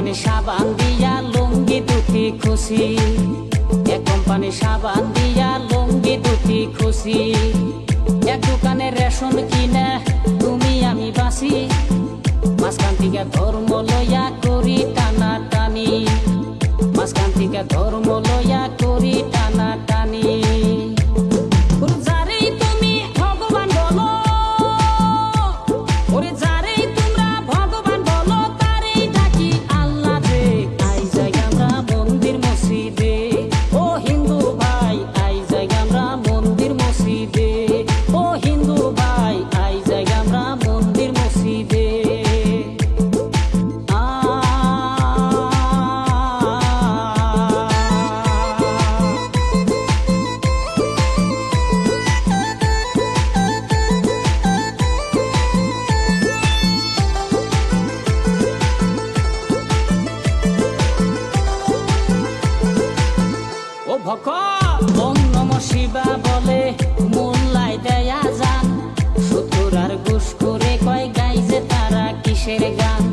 Company সাবান দিয়া লুঙ্গি দুটি খুশি, এক কোম্পানি সাবান দিয়া লুঙ্গি দুটি খুশি। এক দোকানে রেশন কিনে তুমি আমি বাসি, মাঝখান থেকে ধর্ম লইয়া করি টানা টানি, মাঝখান থেকে ধর্ম লইয়া করি টানা টানি। ওম নমঃ শিবা বলে মোল্লাই দেয়া যান, সুতুর আর ঘুষ করে কয় গাইছে তারা কিসের গান,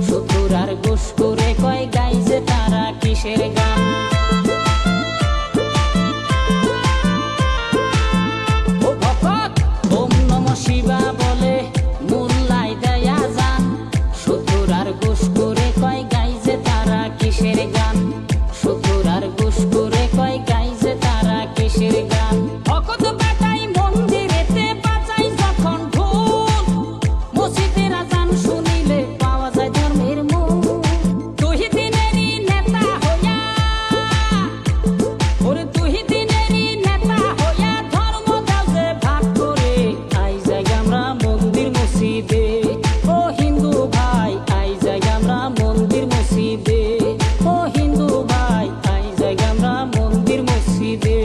সুতুর আর ঘুষ করে কয় গাইছে তারা কিসের গান। ও ভকত ওম নমঃ শিবা বলে মোল্লাই দেয়া যান, সুতুর আর ঘুষ করে কয় গাইছে তারা কিসের গান, সুতুর আর ঘুষ করে কয় গাইছে তারা কিসের গান। ভকত বেটাই মন্দিরেতে বাজাই যখন ঢোল, মসজিদের আজান শুনিলে পাওয়া যায় ধর্মের মূল। দুই দিনেরই নেতা হইয়া, ওরে দুই দিনেরই নেতা হইয়া ধর্ম দাও যে ভাগ করে, আই যাই আমরা মন্দির মসজিদে। ও হিন্দু ভাই আই যাই আমরা মন্দির মসজিদে, ও হিন্দু ভাই আই যাই আমরা মন্দির মসজিদে।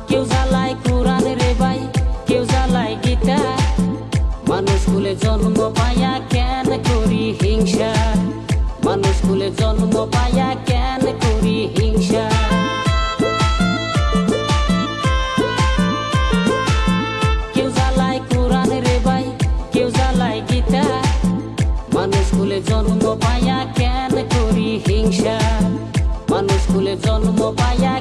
কেউ জ্বালায় কোরআন রে ভাই, কেউ জ্বালায় গীতা, মানুষ কুলে জন্ম পায়া কেন করি হিংসা, মানুষ কুলে জন্ম পায়া কেন করি হিংসা। কেউ জ্বালায় কোরআন রে ভাই, কেউ জ্বালায় গীতা, মানুষ কুলে জন্ম পায়া কেন করি হিংসা, মানুষ কুলে জন্ম পায়া